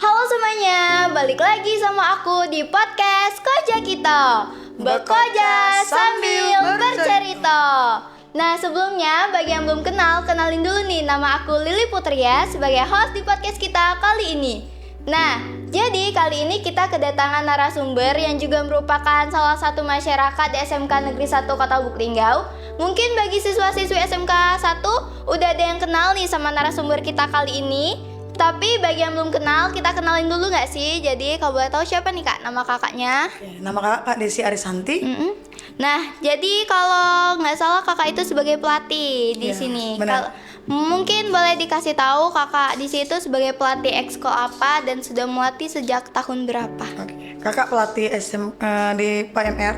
Halo semuanya, balik lagi sama aku di podcast Koja Kita. Bekoja sambil bercerita. Nah sebelumnya, bagi yang belum kenal, kenalin dulu nih, nama aku Lili Putria sebagai host di podcast kita kali ini. Nah, jadi kali ini kita kedatangan narasumber yang juga merupakan salah satu masyarakat di SMK Negeri 1 Kota Lubuk Linggau. Mungkin bagi siswa-siswi SMK 1 udah ada yang kenal nih sama narasumber kita kali ini. Tapi bagi yang belum kenal, kita kenalin dulu nggak sih? Jadi kalau boleh tahu siapa nih Kak, nama kakaknya? Nama kakak Kak Desi Arisanti. Nah, jadi kalau nggak salah kakak itu sebagai pelatih di Ya, sini. benar. Mungkin boleh dikasih tahu kakak di situ sebagai pelatih exco apa dan sudah melatih sejak tahun berapa? Oke. Kakak pelatih di PMR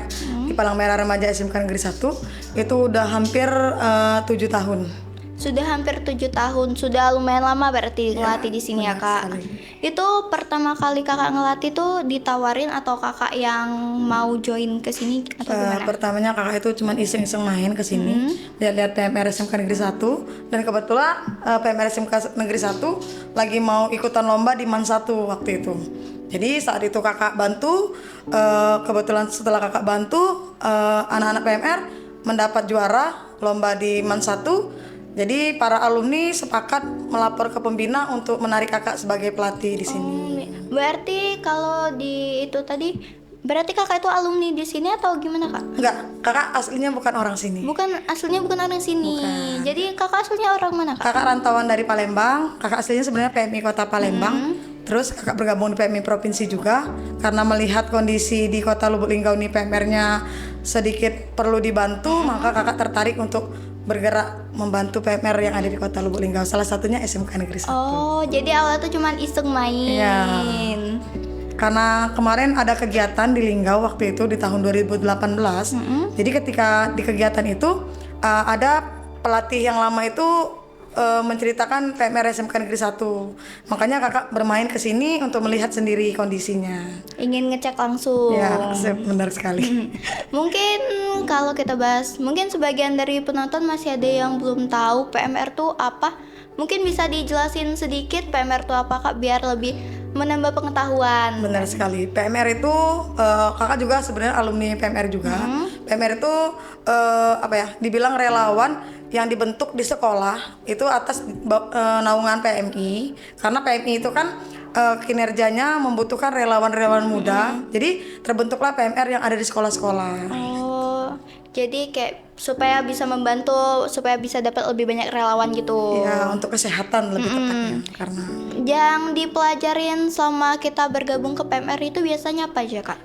di Palang Merah Remaja SMK Negeri 1 itu udah hampir 7 tahun. Sudah hampir 7 tahun, sudah lumayan lama berarti ngelatih di sini ya Kak. sekali. Itu pertama kali kakak ngelatih tuh ditawarin atau kakak yang mau join ke sini atau gimana? Pertamanya kakak itu cuma iseng-iseng main ke sini, lihat-lihat PMR SMK Negeri 1 dan kebetulan PMR SMK Negeri 1 lagi mau ikutan lomba di MAN 1 waktu itu. Jadi saat itu kakak bantu, kebetulan setelah kakak bantu anak-anak PMR mendapat juara lomba di MAN 1. Jadi para alumni sepakat melapor ke pembina untuk menarik kakak sebagai pelatih di sini. Berarti kalau di itu tadi, berarti kakak itu alumni di sini atau gimana Kak? Enggak, kakak aslinya bukan orang sini. Aslinya bukan orang sini. Jadi kakak aslinya orang mana Kak? Kakak rantauan dari Palembang. Kakak aslinya sebenarnya PMI Kota Palembang. Terus kakak bergabung di PMI Provinsi juga karena melihat kondisi di Kota Lubuk Linggau ini PMR-nya sedikit perlu dibantu, maka kakak tertarik untuk bergerak membantu PMR yang ada di Kota Lubuk Linggau. Salah satunya SMK Negeri 1. Oh, jadi awalnya tuh cuma iseng main. Iya. Karena kemarin ada kegiatan di Linggau waktu itu di tahun 2018. Jadi ketika di kegiatan itu ada pelatih yang lama itu menceritakan PMR SMK Negeri 1. Makanya kakak bermain ke sini untuk melihat sendiri kondisinya. Ingin ngecek langsung. Ya, benar sekali. Mungkin kalau kita bahas, mungkin sebagian dari penonton masih ada yang belum tahu PMR tuh apa. Mungkin bisa dijelasin sedikit PMR tuh apa Kak, biar lebih menambah pengetahuan. Benar sekali. PMR itu kakak juga sebenarnya alumni PMR juga. PMR itu dibilang relawan yang dibentuk di sekolah itu atas naungan PMI. Karena PMI itu kan kinerjanya membutuhkan relawan-relawan muda. Jadi terbentuklah PMR yang ada di sekolah-sekolah. Oh, jadi kayak supaya bisa membantu, supaya bisa dapat lebih banyak relawan gitu. Ya, untuk kesehatan lebih tepatnya. Karena yang dipelajarin selama kita bergabung ke PMR itu biasanya apa aja Kak?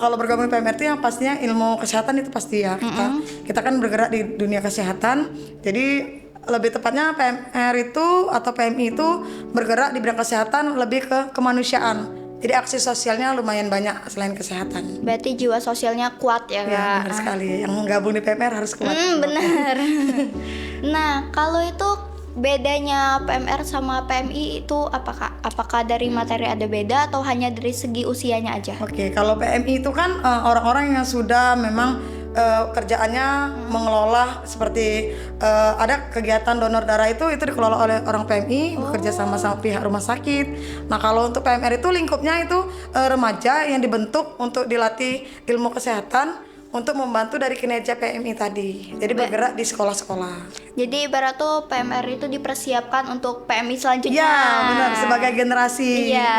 kalau bergabung di PMR itu yang pastinya ilmu kesehatan itu pasti ya. Kita kan bergerak di dunia kesehatan. Jadi lebih tepatnya PMR itu atau PMI itu bergerak di bidang kesehatan lebih ke kemanusiaan. Jadi aksi sosialnya lumayan banyak selain kesehatan. Berarti jiwa sosialnya kuat ya Kak? Ya, benar sekali. Yang gabung di PMR harus kuat. Benar. Nah, kalau itu bedanya PMR sama PMI itu apa Kak? Apakah dari materi ada beda atau hanya dari segi usianya aja? Oke, kalau PMI itu kan orang-orang yang sudah memang kerjaannya mengelola seperti ada kegiatan donor darah itu dikelola oleh orang PMI bekerja sama pihak rumah sakit. Nah kalau untuk PMR itu lingkupnya itu remaja yang dibentuk untuk dilatih ilmu kesehatan untuk membantu dari kinerja PMI tadi. Jadi bergerak di sekolah-sekolah. Jadi ibarat tuh PMR itu dipersiapkan untuk PMI selanjutnya. Ya benar, sebagai generasi. Iya,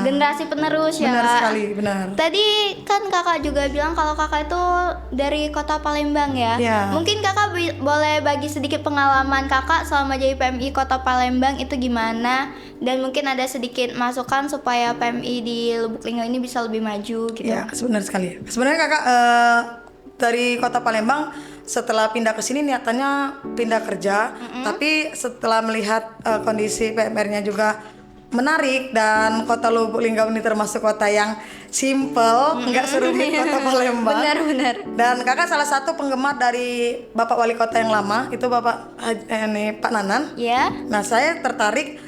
generasi penerus ya. Benar sekali, benar. Tadi kan kakak juga bilang kalau kakak itu dari kota Palembang ya. Ya. Mungkin kakak boleh bagi sedikit pengalaman kakak selama jadi PMI kota Palembang itu gimana. Dan mungkin ada sedikit masukan supaya PMI di Lubuk Linggau ini bisa lebih maju gitu. Ya, benar sekali. Sebenarnya kakak dari kota Palembang setelah pindah ke sini niatannya pindah kerja, tapi setelah melihat kondisi PMR-nya juga menarik dan kota Lubuk Linggau ini termasuk kota yang simple, nggak serumit kota Palembang. Benar. Dan kakak salah satu penggemar dari Bapak Wali Kota yang lama, itu Pak Nanan. Ya. Nah saya tertarik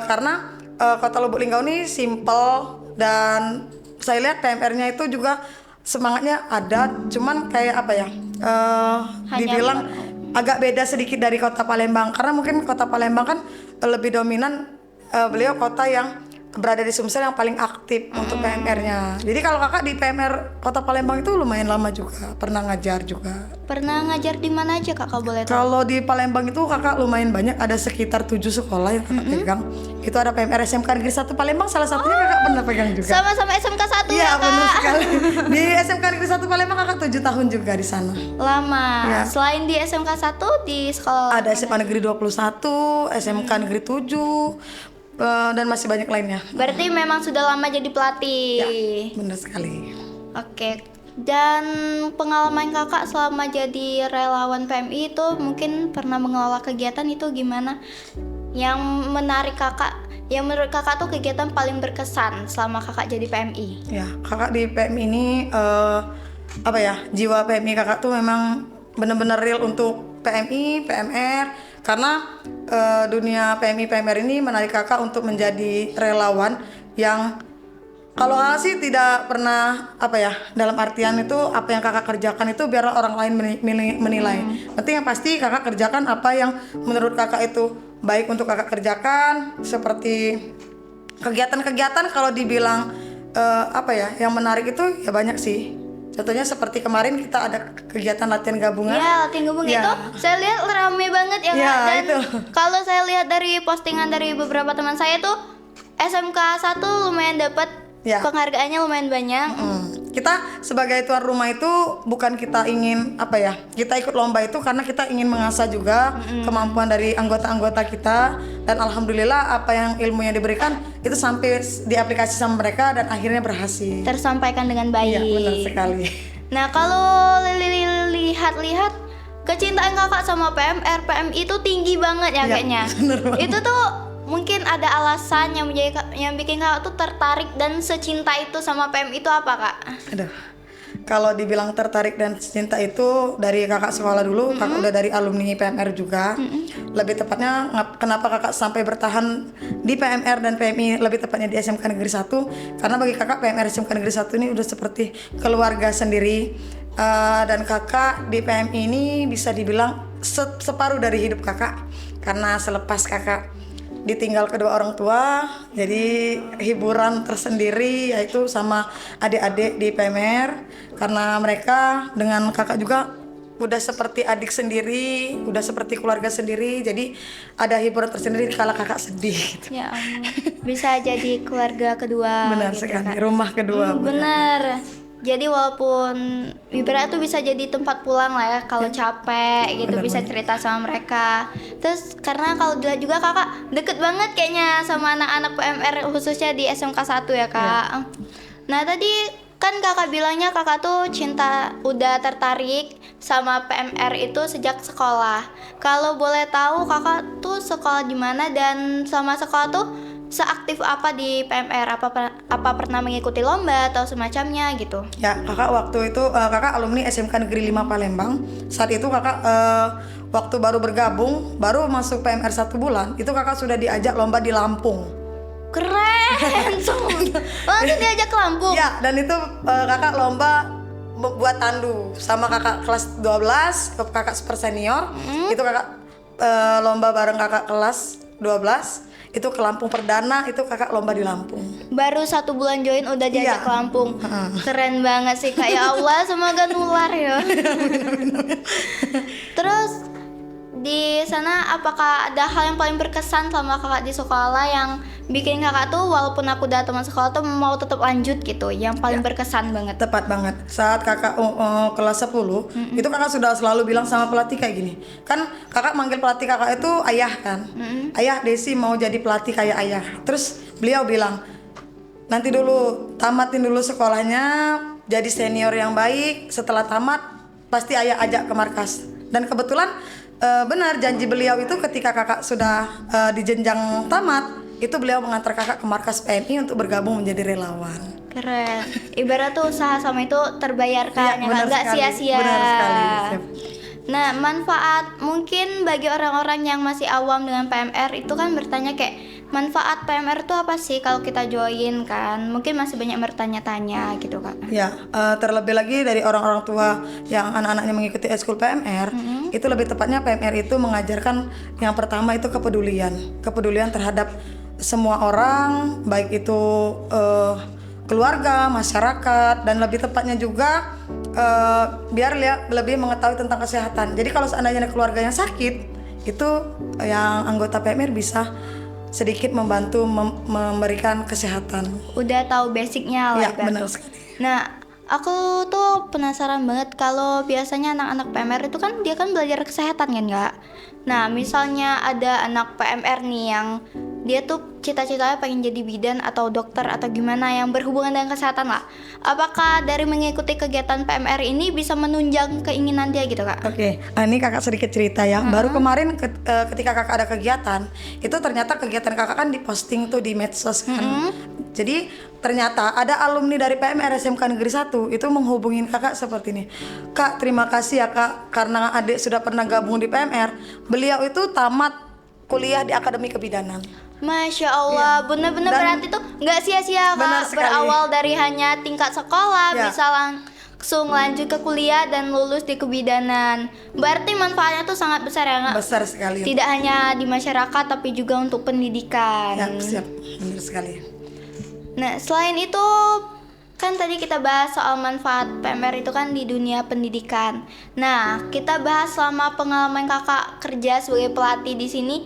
karena kota Lubuk Linggau ini simple dan saya lihat PMR-nya itu juga semangatnya ada, cuman kayak apa ya? Dibilang agak beda sedikit dari kota Palembang karena mungkin kota Palembang kan lebih dominan beliau kota yang berada di Sumsel yang paling aktif untuk PMR-nya. Jadi kalau kakak di PMR Kota Palembang itu lumayan lama juga, pernah ngajar juga. Pernah ngajar di mana aja kak kalau boleh tahu? Kalau di Palembang itu kakak lumayan banyak, ada sekitar 7 sekolah yang kakak pegang. Itu ada PMR SMK Negeri 1 Palembang, salah satunya kakak pernah pegang juga. Sama-sama SMK 1 Iya ya benar kak? sekali. Di SMK Negeri 1 Palembang kakak 7 tahun juga di sana. Lama. Ya. Selain di SMK 1 di sekolah Ada SMA Negeri 21, SMK Negeri 7, dan masih banyak lainnya. berarti memang sudah lama jadi pelatih. Ya, benar sekali. Oke. Dan pengalaman kakak selama jadi relawan PMI itu mungkin pernah mengelola kegiatan itu gimana? Yang menarik kakak, yang menurut kakak tuh kegiatan paling berkesan selama kakak jadi PMI? Ya, kakak di PMI ini apa ya? Jiwa PMI kakak tuh memang benar-benar real untuk PMI, PMR, karena dunia PMI PMR ini menarik kakak untuk menjadi relawan yang kalau kakak sih tidak pernah apa ya, dalam artian itu apa yang kakak kerjakan itu biar orang lain menilai. Penting yang pasti kakak kerjakan apa yang menurut kakak itu baik untuk kakak kerjakan, seperti kegiatan-kegiatan kalau dibilang apa ya, yang menarik itu ya banyak sih. Contohnya seperti kemarin kita ada kegiatan latihan gabungan. Ya, latihan gabungan Ya. itu saya lihat rame banget ya Ya, kak. Dan itu. kalau saya lihat dari postingan dari beberapa teman saya tuh SMK 1 lumayan dapat Ya. penghargaannya lumayan banyak. Kita sebagai tuan rumah itu bukan kita ingin apa ya, kita ikut lomba itu karena kita ingin mengasah juga kemampuan dari anggota-anggota kita, dan alhamdulillah apa yang ilmu yang diberikan itu sampai diaplikasi sama mereka dan akhirnya berhasil. Tersampaikan dengan baik. Iya benar sekali. Nah, kalau lihat-lihat kecintaan kakak sama PMR, PMI itu tinggi banget ya Iya, kayaknya. bener banget. Itu tuh mungkin ada alasan yang bikin kakak tuh tertarik dan secinta itu sama PMI itu apa kak? Aduh, kalau dibilang tertarik dan cinta itu dari kakak sekolah dulu, kakak udah dari alumni PMR juga. Lebih tepatnya kenapa kakak sampai bertahan di PMR dan PMI, lebih tepatnya di SMK Negeri 1, karena bagi kakak PMR SMK Negeri 1 ini udah seperti keluarga sendiri. Dan kakak di PMI ini bisa dibilang separuh dari hidup kakak, karena selepas kakak ditinggal kedua orang tua, jadi hiburan tersendiri yaitu sama adik-adik di PMR, karena mereka dengan kakak juga udah seperti adik sendiri, udah seperti keluarga sendiri, jadi ada hiburan tersendiri kalau kakak sedih gitu. Ya ampun. Bisa jadi keluarga kedua. Benar gitu, sekali, Kak. rumah kedua. Bener. Jadi walaupun ibarat tuh bisa jadi tempat pulang lah ya kalau capek gitu, Bener, bisa bener. cerita sama mereka. Terus karena kalau dilihat juga kakak deket banget kayaknya sama anak-anak PMR khususnya di SMK 1 ya kak. Nah tadi kan kakak bilangnya kakak tuh udah tertarik sama PMR itu sejak sekolah. Kalau boleh tahu kakak tuh sekolah di mana dan selama sekolah tuh seaktif apa di PMR? Apa pernah mengikuti lomba atau semacamnya gitu? Ya, kakak waktu itu kakak alumni SMK Negeri 5 Palembang. Saat itu kakak waktu baru bergabung, baru masuk PMR 1 bulan, itu kakak sudah diajak lomba di Lampung. Keren, langsung diajak ke Lampung. Ya, dan itu kakak lomba buat tandu sama kakak kelas 12, kakak super senior. Itu kakak lomba bareng kakak kelas 12. Itu ke Lampung perdana, itu kakak lomba di Lampung. Baru 1 bulan join udah diajak Iya. ke Lampung. Keren banget sih kak, ya Allah semoga nular ya. Terus di sana apakah ada hal yang paling berkesan selama kakak di sekolah yang bikin kakak tuh walaupun aku udah teman sekolah tuh mau tetap lanjut gitu, yang paling berkesan banget? Tepat banget. Saat kakak kelas 10, itu kakak sudah selalu bilang sama pelatih kayak gini. Kan kakak manggil pelatih kakak itu ayah kan. Ayah, Desi mau jadi pelatih kayak ayah. Terus beliau bilang, nanti dulu tamatin dulu sekolahnya, jadi senior yang baik. Setelah tamat pasti ayah ajak ke markas. Dan kebetulan benar janji beliau itu ketika kakak sudah di jenjang tamat, itu beliau mengantar kakak ke markas PMI untuk bergabung menjadi relawan. Keren. Ibarat tuh usaha sama itu terbayarkan, ya, benar nggak sekali. sia-sia. Benar sekali. Siap. Nah, manfaat mungkin bagi orang-orang yang masih awam dengan PMR itu kan bertanya kayak manfaat PMR itu apa sih kalau kita join kan? Mungkin masih banyak bertanya-tanya gitu kak. Ya, terlebih lagi dari orang-orang tua yang anak-anaknya mengikuti eskul PMR, itu lebih tepatnya PMR itu mengajarkan yang pertama itu kepedulian terhadap semua orang, baik itu keluarga, masyarakat, dan lebih tepatnya juga biar lebih mengetahui tentang kesehatan. Jadi kalau seandainya ada keluarga yang sakit, itu yang anggota PMR bisa sedikit membantu memberikan kesehatan. Udah tahu basicnya lah. Ya, benar sekali. Nah, aku tuh penasaran banget kalau biasanya anak-anak PMR itu kan dia kan belajar kesehatan kan nggak? Nah, misalnya ada anak PMR nih yang dia tuh cita-citanya pengen jadi bidan atau dokter atau gimana yang berhubungan dengan kesehatan lah. Apakah dari mengikuti kegiatan PMR ini bisa menunjang keinginan dia gitu Kak? Oke, ini kakak sedikit cerita ya. Baru kemarin ketika kakak ada kegiatan, itu ternyata kegiatan kakak kan diposting tuh di medsos kan. Jadi ternyata ada alumni dari PMR SMK Negeri 1 itu menghubungin kakak seperti ini. Kak, terima kasih ya Kak, karena adik sudah pernah gabung di PMR. Beliau itu tamat kuliah di Akademi Kebidanan. Masya Allah, bener-bener berarti tuh nggak sia-sia Kak, berawal dari hanya tingkat sekolah bisa langsung lanjut ke kuliah dan lulus di kebidanan. Berarti manfaatnya tuh sangat besar ya Kak? Besar sekali. Tidak hanya di masyarakat tapi juga untuk pendidikan. Ya, siap, benar sekali. Nah, selain itu kan tadi kita bahas soal manfaat PMR itu kan di dunia pendidikan. Nah, kita bahas selama pengalaman kakak kerja sebagai pelatih di sini.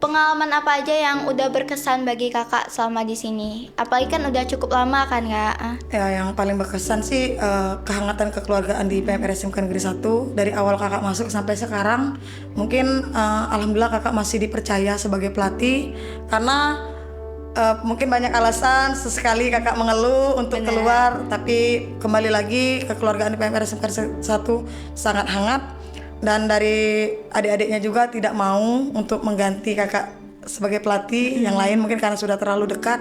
Pengalaman apa aja yang udah berkesan bagi kakak selama di sini? Apalagi kan udah cukup lama kan Kak? Ya, yang paling berkesan sih kehangatan kekeluargaan di PMR SMK Negeri 1 dari awal kakak masuk sampai sekarang. Mungkin alhamdulillah kakak masih dipercaya sebagai pelatih karena mungkin banyak alasan, sesekali kakak mengeluh untuk keluar, tapi kembali lagi kekeluargaan di PMR SMK 1 sangat hangat. Dan dari adik-adiknya juga tidak mau untuk mengganti kakak sebagai pelatih yang lain mungkin karena sudah terlalu dekat.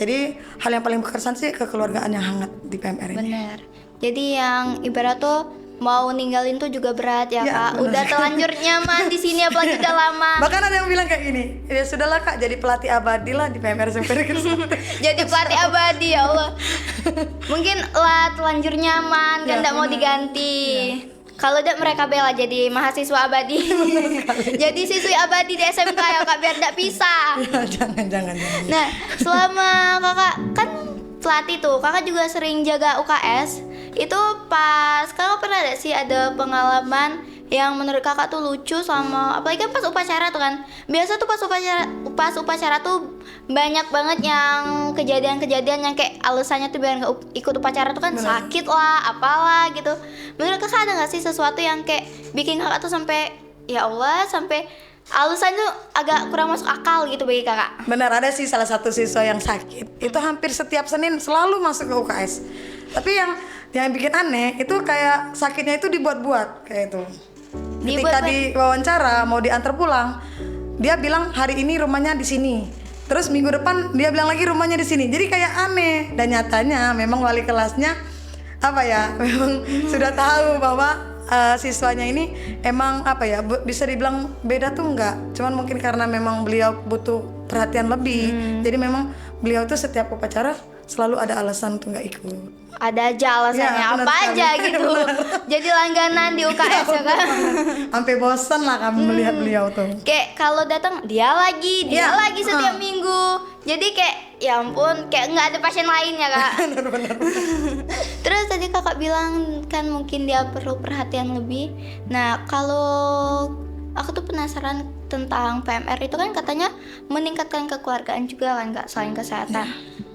Jadi hal yang paling berkesan sih kekeluargaan yang hangat di PMR ini. Benar. Jadi yang ibarat tuh mau ninggalin tuh juga berat ya Kak. Udah terlanjur nyaman di sini apalagi udah lama. Bahkan ada yang bilang kayak gini, ya sudahlah Kak, jadi pelatih abadi lah di PMR SMK Negeri 1. Jadi pelatih abadi ya Allah. Mungkin lah terlanjur nyaman kan tidak mau diganti. Kalau udah mereka bela jadi mahasiswa abadi. Jadi siswi abadi di SMK ya Kak, biar tidak pisah. Ya, jangan. Nah, selama kakak kan pelatih tuh, kakak juga sering jaga UKS. Itu pas kakak pernah ada sih ada pengalaman yang menurut kakak tuh lucu sama apalagi kan pas upacara tuh kan. Biasa tuh pas upacara tuh banyak banget yang kejadian-kejadian yang kayak alasannya tuh biar nggak ikut upacara tuh kan sakit lah, apalah gitu. Menurut kakak ada nggak sih sesuatu yang kayak bikin kakak tuh sampai ya Allah sampai alasan tuh agak kurang masuk akal gitu bagi kakak? Benar, ada sih salah satu siswa yang sakit. Itu hampir setiap Senin selalu masuk ke UKS. Tapi yang bikin aneh itu kayak sakitnya itu dibuat-buat kayak itu. Ketika diwawancara mau diantar pulang, dia bilang hari ini rumahnya di sini. Terus minggu depan dia bilang lagi rumahnya di sini. Jadi kayak aneh. Dan nyatanya memang wali kelasnya memang sudah tahu bahwa siswanya ini emang bisa dibilang beda tuh enggak. Cuman mungkin karena memang beliau butuh perhatian lebih. Jadi memang beliau tuh setiap upacara selalu ada alasan untuk nggak ikut. Ada aja alasannya apa aja gitu. Jadi langganan di UKS ya kan. Sampai bosan lah kami melihat beliau tuh. Kayak kalau datang dia lagi setiap minggu. Jadi kayak ya ampun, kayak nggak ada pasien lain ya Kak. Benar. Terus tadi kakak bilang kan mungkin dia perlu perhatian lebih. Nah kalau aku tuh penasaran tentang PMR itu kan katanya meningkatkan kekeluargaan juga kan Kak selain kesehatan.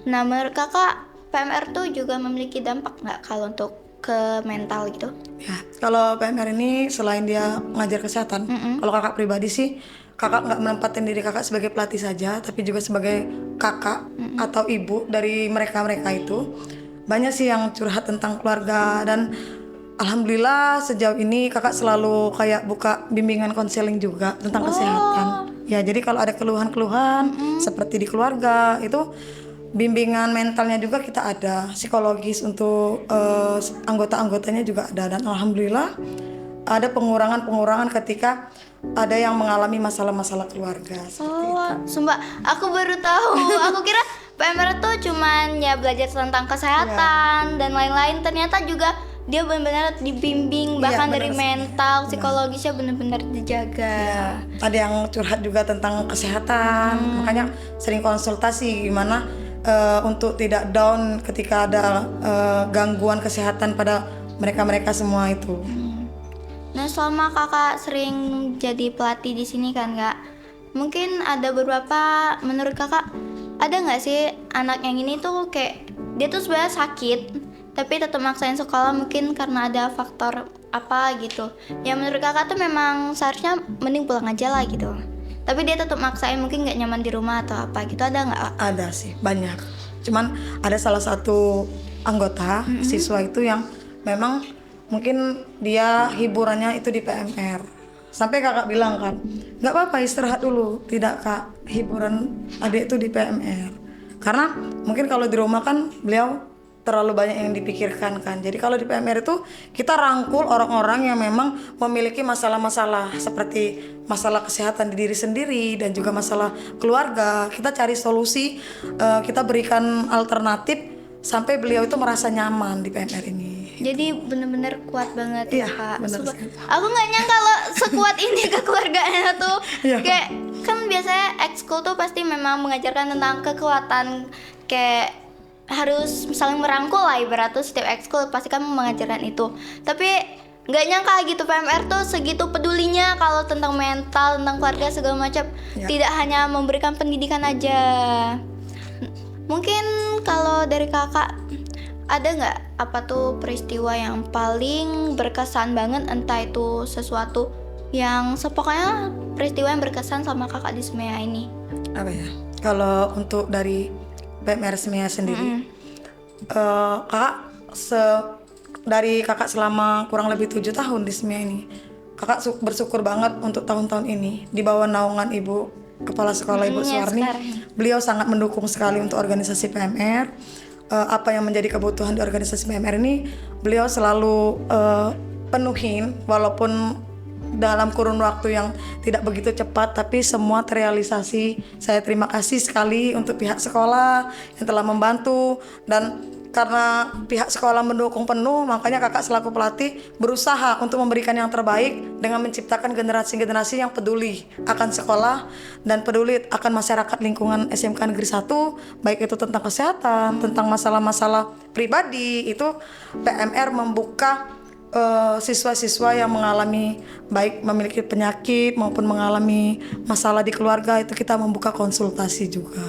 Nah menurut kakak PMR tuh juga memiliki dampak nggak kalau untuk ke mental gitu? Ya, kalau PMR ini selain dia mengajar kesehatan, kalau kakak pribadi sih, kakak nggak menempatkan diri kakak sebagai pelatih saja, tapi juga sebagai kakak atau ibu dari mereka itu. Banyak sih yang curhat tentang keluarga dan alhamdulillah sejauh ini kakak selalu kayak buka bimbingan konseling juga tentang kesehatan. Ya, jadi kalau ada keluhan-keluhan seperti di keluarga itu bimbingan mentalnya juga kita ada, psikologis untuk anggota-anggotanya juga ada dan alhamdulillah ada pengurangan ketika ada yang mengalami masalah-masalah keluarga. Sumpah aku baru tahu. Aku kira PMR tuh cuman ya belajar tentang kesehatan dan lain-lain. Ternyata juga dia benar-benar dibimbing, Iya, bahkan benar dari sekali. mental, psikologisnya benar-benar dijaga. Ya, ada yang curhat juga tentang kesehatan, makanya sering konsultasi gimana untuk tidak down ketika ada gangguan kesehatan pada mereka semua itu. Nah, selama kakak sering jadi pelatih di sini kan kak, mungkin ada beberapa, menurut kakak ada nggak sih anak yang ini tuh kayak dia tuh sebenarnya sakit, tapi tetap maksain sekolah mungkin karena ada faktor apa gitu. Yang menurut kakak tuh memang seharusnya mending pulang aja lah gitu. Tapi dia tetap maksain, mungkin nggak nyaman di rumah atau apa gitu, ada nggak kak? Ada sih, banyak. Cuman ada salah satu anggota siswa itu yang memang mungkin dia hiburannya itu di PMR. Sampai kakak bilang kan, nggak apa-apa istirahat dulu. Tidak kak, hiburan adik itu di PMR. Karena mungkin kalau di rumah kan beliau terlalu banyak yang dipikirkan kan. Jadi kalau di PMR itu kita rangkul orang-orang yang memang memiliki masalah-masalah seperti masalah kesehatan di diri sendiri dan juga masalah keluarga. Kita cari solusi, kita berikan alternatif sampai beliau itu merasa nyaman di PMR ini. Jadi bener-bener kuat banget Iya, ya kak. bener sekali. Aku nggak nyangka kalau sekuat ini kekeluargaannya tuh. Iya. Kayak kan biasanya ekskul tuh pasti memang mengajarkan tentang kekuatan, kayak harus saling merangkul lah ibaratnya. Setiap ekskul pasti kan mengajarkan itu. Tapi nggak nyangka gitu PMR tuh segitu pedulinya kalau tentang mental, tentang keluarga segala macam. Ya. Tidak hanya memberikan pendidikan aja. Mungkin kalau dari kakak ada nggak apa tuh peristiwa yang paling berkesan banget, entah itu sesuatu yang pokoknya peristiwa yang berkesan sama kakak di SMEA ini? Apa ya? Kalau untuk dari PMR SMEA sendiri, kakak dari kakak selama kurang lebih 7 tahun di SMEA ini, kakak bersyukur banget untuk tahun-tahun ini di bawah naungan Ibu Kepala Sekolah Ibu Ya, Suwarni. sekarang. Beliau sangat mendukung sekali untuk organisasi PMR. Apa yang menjadi kebutuhan di organisasi PMR ini beliau selalu penuhin, walaupun dalam kurun waktu yang tidak begitu cepat, tapi semua terrealisasi. Saya terima kasih sekali untuk pihak sekolah yang telah membantu, dan karena pihak sekolah mendukung penuh, makanya kakak selaku pelatih berusaha untuk memberikan yang terbaik dengan menciptakan generasi-generasi yang peduli akan sekolah dan peduli akan masyarakat lingkungan SMK Negeri 1, baik itu tentang kesehatan, tentang masalah-masalah pribadi. Itu PMR membuka siswa-siswa yang mengalami baik memiliki penyakit maupun mengalami masalah di keluarga, itu kita membuka konsultasi juga.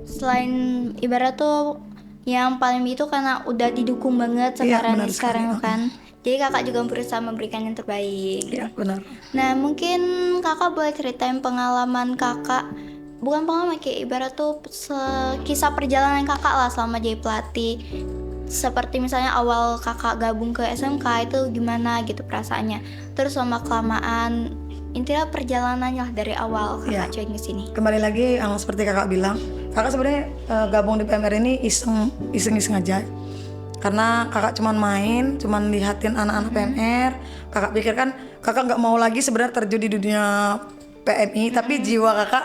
Selain ibarat tuh yang paling itu karena udah didukung banget Iya, sekarang benar sekarang sekali. kan. Jadi kakak juga berusaha memberikan yang terbaik. Ya benar. Nah mungkin kakak boleh ceritain pengalaman kakak, bukan pengalaman kayak ibarat tuh kisah perjalanan kakak lah selama jadi pelatih. Seperti misalnya awal kakak gabung ke SMK itu gimana gitu perasaannya. Terus selama kelamaan, intinya perjalanannya lah dari awal kakak Ya. join ke sini. Kembali lagi yang seperti kakak bilang, kakak sebenarnya gabung di PMR ini iseng aja. Karena kakak cuman main, cuman lihatin anak-anak PMR. Kakak pikir kan kakak nggak mau lagi sebenarnya terjun di dunia PMI, tapi jiwa kakak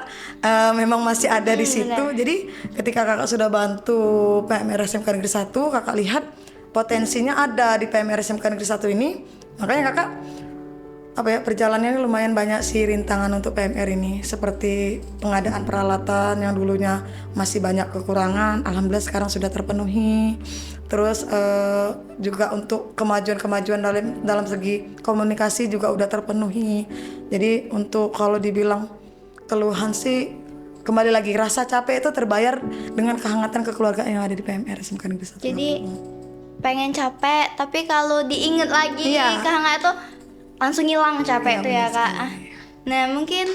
memang masih ada di situ. Benar. Jadi ketika kakak sudah bantu PMR SMK Negeri 1, kakak lihat potensinya ada di PMR SMK Negeri 1 ini. Makanya kakak perjalanannya lumayan banyak sih rintangan untuk PMR ini, seperti pengadaan peralatan yang dulunya masih banyak kekurangan, alhamdulillah sekarang sudah terpenuhi. Terus juga untuk kemajuan dalam segi komunikasi juga udah terpenuhi. Jadi untuk kalau dibilang keluhan sih, kembali lagi rasa capek itu terbayar dengan kehangatan kekeluargaan yang ada di PMR SMK Negeri 1. Jadi pengen capek, tapi kalau diinget lagi Iya. kehangatan itu langsung hilang capek Iya, tuh ya benar kak. sekali. Nah mungkin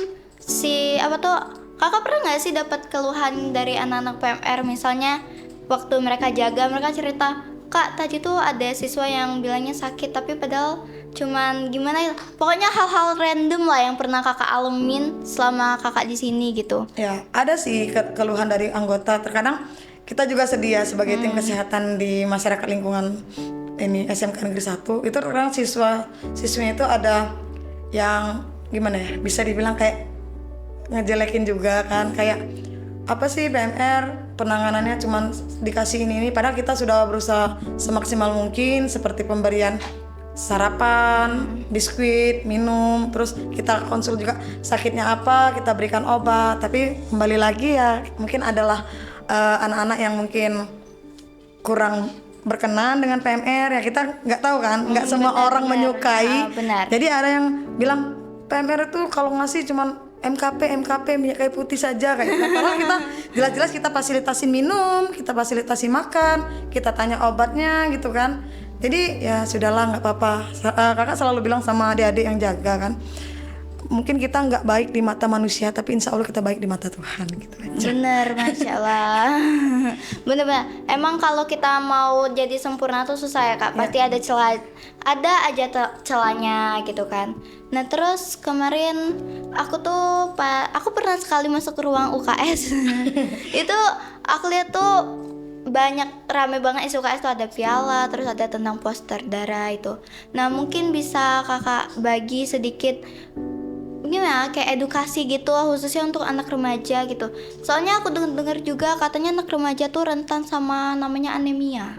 kakak pernah nggak sih dapat keluhan dari anak-anak PMR, misalnya waktu mereka jaga, mereka cerita, kak tadi tuh ada siswa yang bilangnya sakit, tapi padahal cuman gimana ya, pokoknya hal-hal random lah yang pernah kakak alamin selama kakak di sini gitu. Ya, ada sih keluhan dari anggota. Terkadang kita juga sedia sebagai tim kesehatan di masyarakat lingkungan ini SMK Negeri 1. Itu terkadang siswinya itu ada yang gimana ya, bisa dibilang kayak ngejelekin juga kan, kayak apa sih PMR penanganannya cuman dikasih ini padahal kita sudah berusaha semaksimal mungkin seperti pemberian sarapan, biskuit, minum, terus kita konsul juga sakitnya apa, kita berikan obat. Tapi kembali lagi ya mungkin adalah anak-anak yang mungkin kurang berkenan dengan PMR ya, kita nggak tahu kan, nggak semua orang menyukai. Benar. Jadi ada yang bilang PMR itu kalau ngasih cuman MKP minyak kayu putih saja kayak gitu. Padahal kita jelas-jelas kita fasilitasi minum, kita fasilitasi makan, kita tanya obatnya gitu kan. Jadi ya sudahlah, nggak apa-apa. Kakak selalu bilang sama adik-adik yang jaga kan, mungkin kita nggak baik di mata manusia, tapi insya Allah kita baik di mata Tuhan gitu aja. Bener, Masya Allah. Bener-bener. Emang kalau kita mau jadi sempurna tuh susah ya Kak. Pasti ada celah, ada aja celahnya gitu kan. Nah terus kemarin aku pernah sekali masuk ke ruang UKS. Itu aku lihat tuh banyak, rame banget isi UKS tuh, ada piala, terus ada tentang poster darah itu. Nah mungkin bisa kakak bagi sedikit gimana kayak edukasi gitu khususnya untuk anak remaja gitu. Soalnya aku dengar juga katanya anak remaja tuh rentan sama namanya anemia.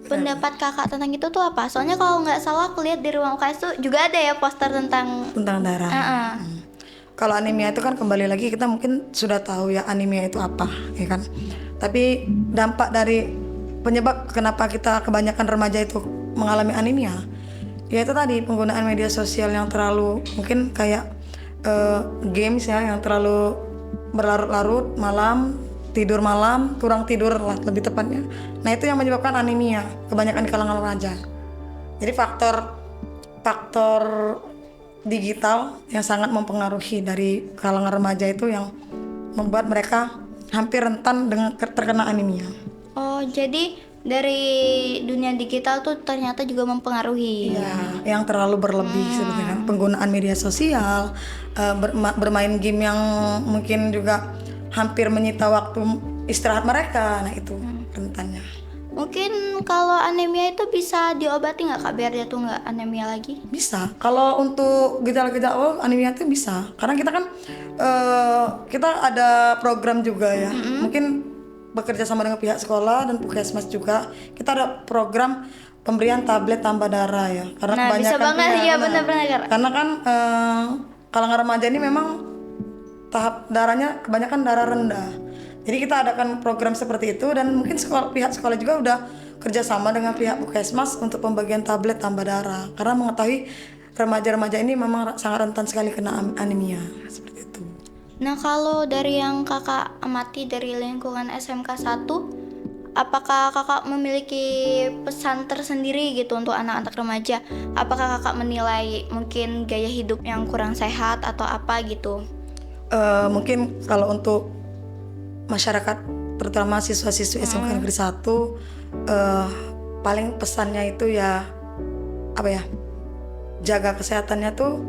Pendapat kakak tentang itu tuh apa? Soalnya kalau nggak salah aku lihat di ruang UKS tuh juga ada ya poster tentang darah. Kalau anemia itu kan kembali lagi kita mungkin sudah tahu ya anemia itu apa, ya kan. Tapi dampak dari penyebab kenapa kita kebanyakan remaja itu mengalami anemia, ya itu tadi penggunaan media sosial yang terlalu mungkin kayak games ya, yang terlalu berlarut-larut malam, tidur malam, kurang tidur lah lebih tepatnya. Nah itu yang menyebabkan anemia kebanyakan di kalangan remaja. Jadi faktor digital yang sangat mempengaruhi dari kalangan remaja itu yang membuat mereka hampir rentan dengan terkena anemia. Oh, jadi dari dunia digital tuh ternyata juga mempengaruhi. Iya, yang terlalu berlebih seperti kan penggunaan media sosial, bermain game yang mungkin juga hampir menyita waktu istirahat mereka. Nah itu rentannya. Mungkin kalau anemia itu bisa diobati nggak Kak biar dia tuh nggak anemia lagi? Bisa. Kalau untuk gejala-gejala anemia itu bisa. Karena kita kan kita ada program juga ya. Mungkin bekerja sama dengan pihak sekolah dan puskesmas juga. Kita ada program pemberian tablet tambah darah ya. Karena nah, kebanyakan bisa banget ya benar-benar. Karena kan kalangan remaja ini memang tahap darahnya kebanyakan darah rendah. Jadi kita adakan program seperti itu dan mungkin pihak sekolah juga udah kerjasama dengan pihak puskesmas untuk pembagian tablet tambah darah. Karena mengetahui remaja-remaja ini memang sangat rentan sekali kena anemia seperti itu. Nah kalau dari yang kakak amati dari lingkungan SMK 1, apakah kakak memiliki pesan tersendiri gitu untuk anak-anak remaja? Apakah kakak menilai mungkin gaya hidup yang kurang sehat atau apa gitu? Mungkin kalau untuk masyarakat terutama siswa-siswi SMK Negeri 1 paling pesannya itu ya apa ya, jaga kesehatannya tuh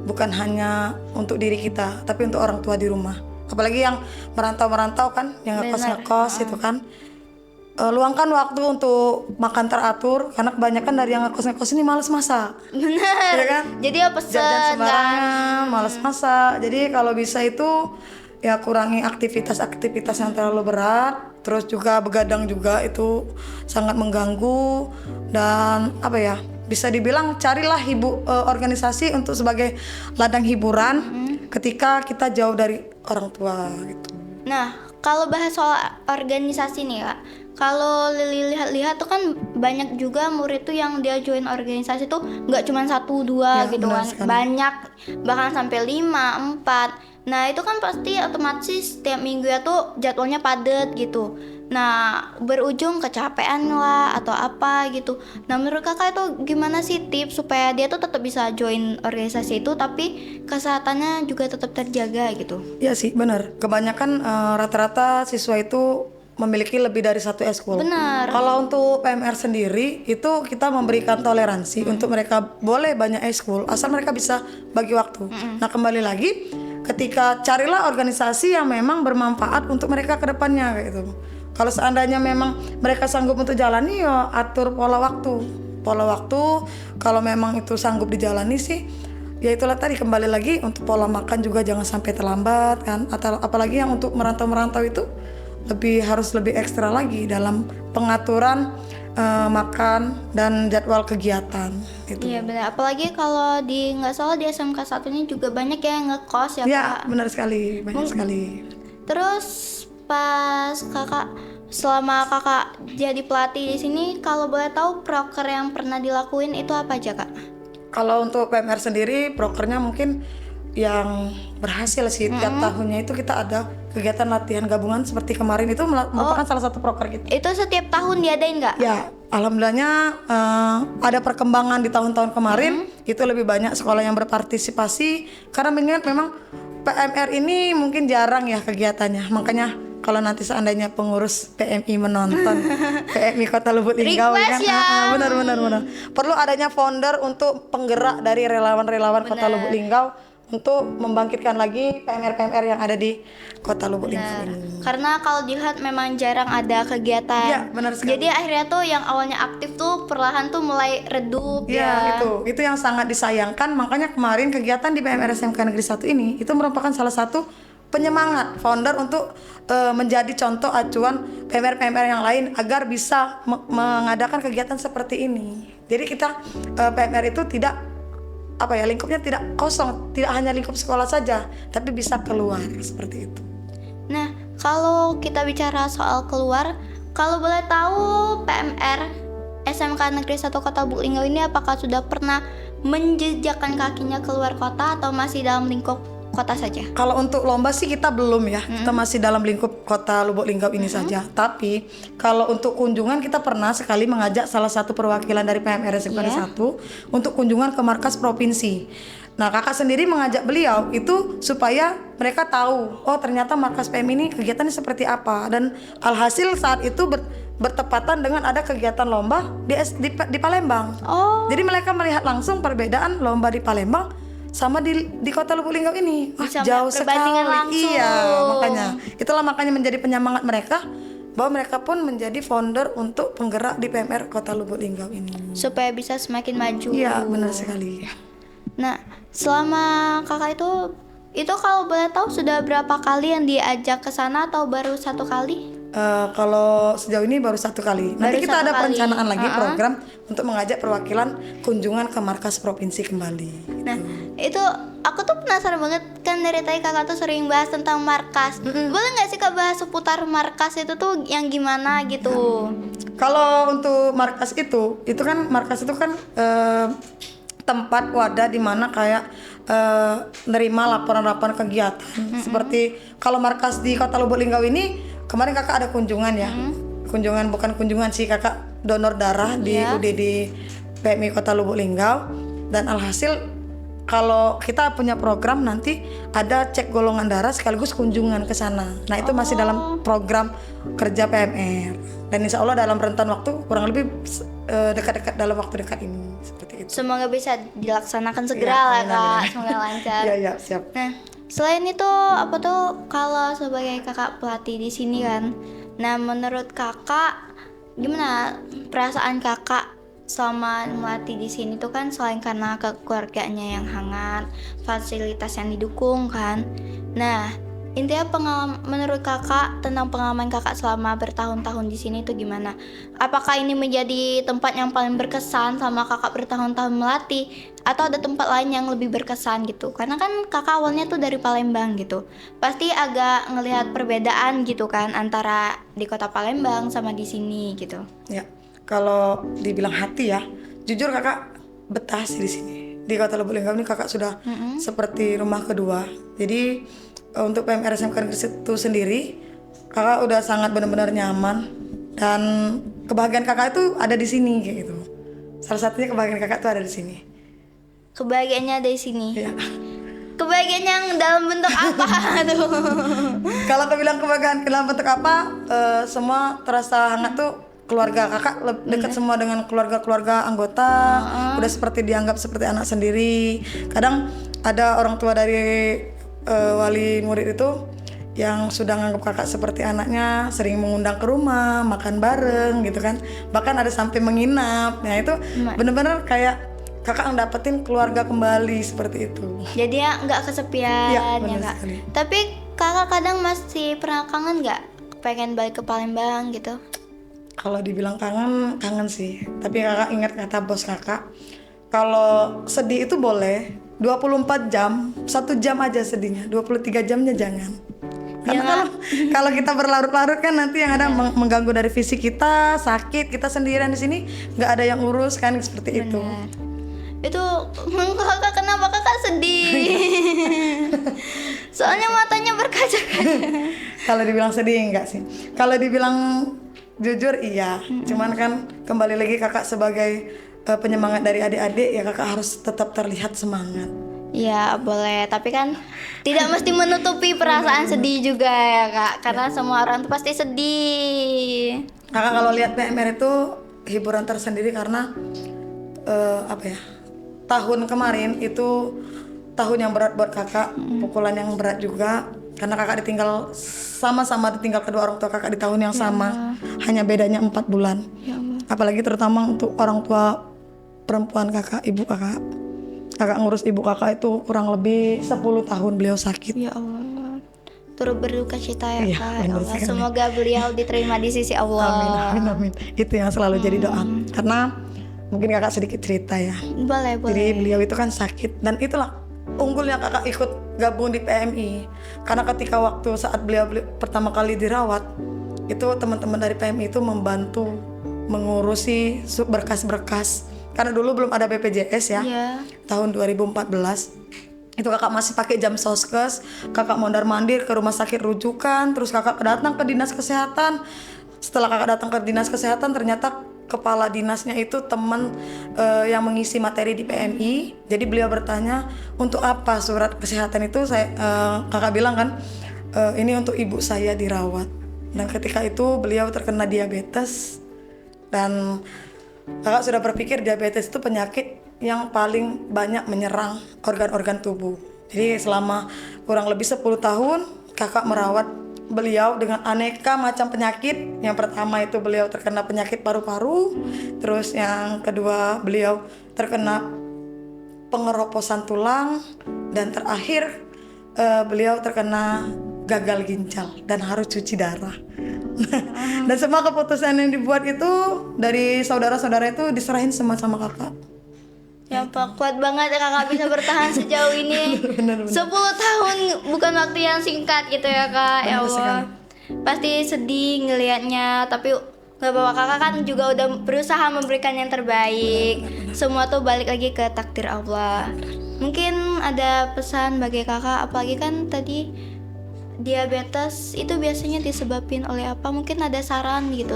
bukan hanya untuk diri kita tapi untuk orang tua di rumah, apalagi yang merantau kan, yang ngekos itu kan. Luangkan waktu untuk makan teratur karena kebanyakan dari yang ngekos ini malas masak. Bener ya kan? Jadi ya pesen jajan sembarangan, malas masak. Jadi kalau bisa itu ya kurangi aktivitas yang terlalu berat, terus juga begadang juga itu sangat mengganggu. Dan apa ya, bisa dibilang carilah organisasi untuk sebagai ladang hiburan ketika kita jauh dari orang tua gitu. Nah kalau bahas soal organisasi nih Kak, kalau Lili lihat-lihat tuh kan banyak juga murid tuh yang dia join organisasi tuh nggak cuma 1, 2 ya, gitu kan, sekali. Banyak bahkan sampai 5, 4. Nah itu kan pasti otomatis setiap minggu ya tuh jadwalnya padat gitu. Nah berujung kecapean lah atau apa gitu. Nah menurut kakak itu gimana sih tips supaya dia tuh tetap bisa join organisasi itu tapi kesehatannya juga tetap terjaga gitu? Iya sih benar. Kebanyakan rata-rata siswa itu memiliki lebih dari satu eskul. Benar. Kalau untuk PMR sendiri itu kita memberikan toleransi untuk mereka boleh banyak eskul asal mereka bisa bagi waktu. Nah kembali lagi ketika carilah organisasi yang memang bermanfaat untuk mereka ke depannya kayak gitu. Kalau seandainya memang mereka sanggup untuk jalani ya atur pola waktu. Kalau memang itu sanggup dijalani sih ya itulah tadi, kembali lagi untuk pola makan juga jangan sampai terlambat kan. Atau apalagi yang untuk merantau itu harus lebih ekstra lagi dalam pengaturan makan dan jadwal kegiatan itu. Iya benar, apalagi kalau nggak salah di SMK 1-nya juga banyak yang ngekos ya Ya, Kak. benar sekali, banyak sekali. Terus pas selama kakak jadi pelatih di sini, kalau boleh tahu proker yang pernah dilakuin itu apa aja Kak? Kalau untuk PMR sendiri, prokernya mungkin yang berhasil sih tiap tahunnya itu kita ada kegiatan latihan gabungan seperti kemarin itu merupakan salah satu proker kita. Itu setiap tahun diadain nggak? Ya, alhamdulillahnya ada perkembangan di tahun-tahun kemarin. Itu lebih banyak sekolah yang berpartisipasi karena mengingat memang PMR ini mungkin jarang ya kegiatannya. Makanya kalau nanti seandainya pengurus PMI menonton PMI Kota Lubuk Linggau Request ya. benar perlu adanya founder untuk penggerak dari relawan-relawan Kota Lubuk Linggau untuk membangkitkan lagi PMR-PMR yang ada di Kota Lubuk Linggau ini. Karena kalau dilihat memang jarang ada kegiatan. Iya, benar sekali. Jadi akhirnya tuh yang awalnya aktif tuh perlahan tuh mulai redup Ya, itu yang sangat disayangkan. Makanya kemarin kegiatan di PMR SMK Negeri 1 ini itu merupakan salah satu penyemangat founder untuk menjadi contoh acuan PMR-PMR yang lain agar bisa mengadakan kegiatan seperti ini. Jadi kita PMR itu tidak lingkupnya tidak kosong, tidak hanya lingkup sekolah saja, tapi bisa keluar seperti itu. Nah, kalau kita bicara soal keluar, kalau boleh tahu PMR SMK Negeri 1 Kota Lubuk Linggau ini apakah sudah pernah menjejakkan kakinya keluar kota atau masih dalam lingkup kota saja? Kalau untuk lomba sih kita belum ya, kita masih dalam lingkup Kota Lubuk Linggau ini saja. Tapi kalau untuk kunjungan kita pernah sekali mengajak salah satu perwakilan dari PMR SMK Negeri 1 untuk kunjungan ke markas provinsi. Nah, kakak sendiri mengajak beliau itu supaya mereka tahu, oh ternyata markas PM ini kegiatannya seperti apa. Dan alhasil saat itu bertepatan dengan ada kegiatan lomba di Palembang. Oh. Jadi mereka melihat langsung perbedaan lomba di Palembang sama di Kota Lubuk Linggau ini. Bisa Jauh sekali. perbandingan langsung. Iya, makanya menjadi penyemangat mereka bahwa mereka pun menjadi founder untuk penggerak di PMR Kota Lubuk Linggau ini. Supaya bisa semakin maju. Iya, benar sekali. Nah, selama kakak itu kalau boleh tahu sudah berapa kali yang diajak ke sana atau baru satu kali? Kalau sejauh ini baru satu kali. Nanti Baru kita satu ada kali. perencanaan lagi program untuk mengajak perwakilan kunjungan ke markas provinsi kembali. Nah, itu aku tuh penasaran banget, kan dari tadi kakak tuh sering bahas tentang markas. Boleh nggak sih kak bahas seputar markas itu tuh yang gimana gitu? Kalau untuk markas itu kan markas itu kan tempat wadah di mana kayak nerima laporan-laporan kegiatan. Seperti kalau markas di Kota Lubuk Linggau ini kemarin kakak ada kunjungan ya. Bukan kunjungan sih, kakak donor darah di UDD PMI Kota Lubuk Linggau. Dan alhasil kalau kita punya program nanti ada cek golongan darah sekaligus kunjungan ke sana. Nah, itu masih dalam program kerja PMR. Dan insya Allah dalam rentan waktu kurang lebih dekat-dekat dalam waktu dekat ini seperti itu. Semoga bisa dilaksanakan segera Iya, lah amin, kak, amin. semoga lancar. Iya, siap. Nah, selain itu apa tuh kalau sebagai kakak pelatih di sini kan, nah menurut kakak gimana perasaan kakak selama melatih di sini tuh kan selain karena keluarganya yang hangat, fasilitas yang didukung kan. Nah, intinya menurut kakak tentang pengalaman kakak selama bertahun-tahun di sini itu gimana? Apakah ini menjadi tempat yang paling berkesan sama kakak bertahun-tahun melatih, atau ada tempat lain yang lebih berkesan gitu? Karena kan kakak awalnya tuh dari Palembang gitu, pasti agak ngelihat perbedaan gitu kan antara di kota Palembang sama di sini gitu. Ya, kalau dibilang hati ya, jujur kakak betah sih di sini. Di Kota Lubuk Linggau ini kakak sudah seperti rumah kedua. Jadi untuk PMR SMK Negeri 1 sendiri, kakak udah sangat benar-benar nyaman dan kebahagiaan kakak itu ada di sini kayak gitu. Salah satunya kebahagiaan kakak itu ada di sini. Kebahagiaannya dari sini. Ya. Kebahagiaan yang dalam bentuk apa tuh? Kalau aku bilang kebahagiaan dalam bentuk apa, semua terasa hangat tuh. Keluarga kakak dekat semua dengan keluarga anggota, udah seperti dianggap seperti anak sendiri. Kadang ada orang tua dari wali murid itu yang sudah nganggap kakak seperti anaknya, sering mengundang ke rumah, makan bareng gitu kan. Bahkan ada sampai menginap. Nah, itu bener-bener kayak kakak ngedapetin keluarga kembali seperti itu. Jadi ya nggak kesepian Iya, ya benar kak. sekali. Tapi kakak kadang masih pernah kangen nggak pengen balik ke Palembang gitu? Kalau dibilang kangen sih. Tapi kakak ingat kata bos kakak, kalau sedih itu boleh 24 jam, 1 jam aja sedihnya, 23 jamnya jangan. Karena kalau kita berlarut-larut kan nanti yang ada mengganggu dari fisik kita, sakit, kita sendirian di sini nggak ada yang urus kan, seperti itu. Itu kakak kenapa kakak sedih? Soalnya matanya berkaca-kaca. Kalau dibilang sedih enggak sih. Kalau dibilang jujur iya. Cuman kan kembali lagi kakak sebagai penyemangat dari adik-adik ya, kakak harus tetap terlihat semangat. Ya boleh, tapi kan tidak mesti menutupi perasaan sedih juga ya kak, karena semua orang tuh pasti sedih. Kakak kalau lihat PMR itu hiburan tersendiri karena apa ya, tahun kemarin itu tahun yang berat buat kakak, pukulan yang berat juga karena kakak ditinggal, sama-sama ditinggal kedua orang tua kakak di tahun yang sama, hanya bedanya 4 bulan. Apalagi terutama untuk orang tua perempuan kakak, ibu kakak ngurus ibu kakak itu kurang lebih 10 tahun beliau sakit. Ya Allah, turut berduka cita ya Iya, kak. Ya benar Allah, sekali. semoga beliau diterima di sisi Allah. Amin. Itu yang selalu jadi doa. Karena mungkin kakak sedikit cerita ya. Boleh. Jadi beliau itu kan sakit, dan itulah unggulnya kakak ikut gabung di PMI. Karena ketika waktu saat beliau pertama kali dirawat, itu teman-teman dari PMI itu membantu mengurusi berkas-berkas. Karena dulu belum ada BPJS ya. Tahun 2014 itu kakak masih pakai jam soskes, kakak mondar-mandir ke rumah sakit rujukan, terus kakak datang ke dinas kesehatan. Setelah kakak datang ke dinas kesehatan, ternyata kepala dinasnya itu teman yang mengisi materi di PMI. Jadi beliau bertanya, untuk apa surat kesehatan itu? Kakak bilang kan, ini untuk ibu saya dirawat. Dan ketika itu beliau terkena diabetes, dan kakak sudah berpikir diabetes itu penyakit yang paling banyak menyerang organ-organ tubuh. Jadi selama kurang lebih 10 tahun kakak merawat beliau dengan aneka macam penyakit. Yang pertama itu beliau terkena penyakit paru-paru, terus yang kedua beliau terkena pengeroposan tulang, dan terakhir beliau terkena gagal ginjal dan harus cuci darah. Dan semua keputusan yang dibuat itu dari saudara-saudara itu diserahin semua sama kakak. Ya Pak, kuat banget ya kakak bisa bertahan sejauh ini. Bener. 10 tahun bukan waktu yang singkat gitu ya kak. Ya Allah, pasti sedih ngelihatnya, tapi gak apa-apa, kakak kan juga udah berusaha memberikan yang terbaik. Semua tuh balik lagi ke takdir Allah. Mungkin ada pesan bagi kakak, apalagi kan tadi diabetes itu biasanya disebabkan oleh apa? Mungkin ada saran gitu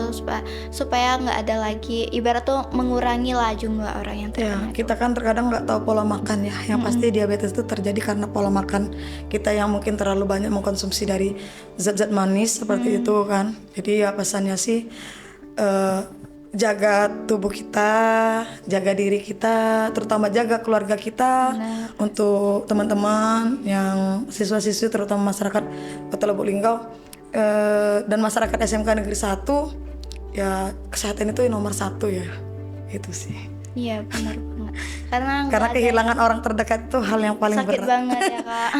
supaya nggak ada lagi, ibarat tuh mengurangi lah jumlah orang yang terkena. Ya, kita kan terkadang nggak tahu pola makan ya. Yang pasti diabetes itu terjadi karena pola makan kita yang mungkin terlalu banyak mengkonsumsi dari zat-zat manis seperti itu kan. Jadi ya pesannya sih jaga tubuh kita, jaga diri kita, terutama jaga keluarga kita. Untuk teman-teman yang siswa-siswi terutama masyarakat Kota Lubuk Linggau dan masyarakat SMK Negeri 1, ya kesehatan itu nomor 1 ya. Itu sih. Iya benar banget. Karena kehilangan orang terdekat itu hal yang paling sakit berat. banget ya kak.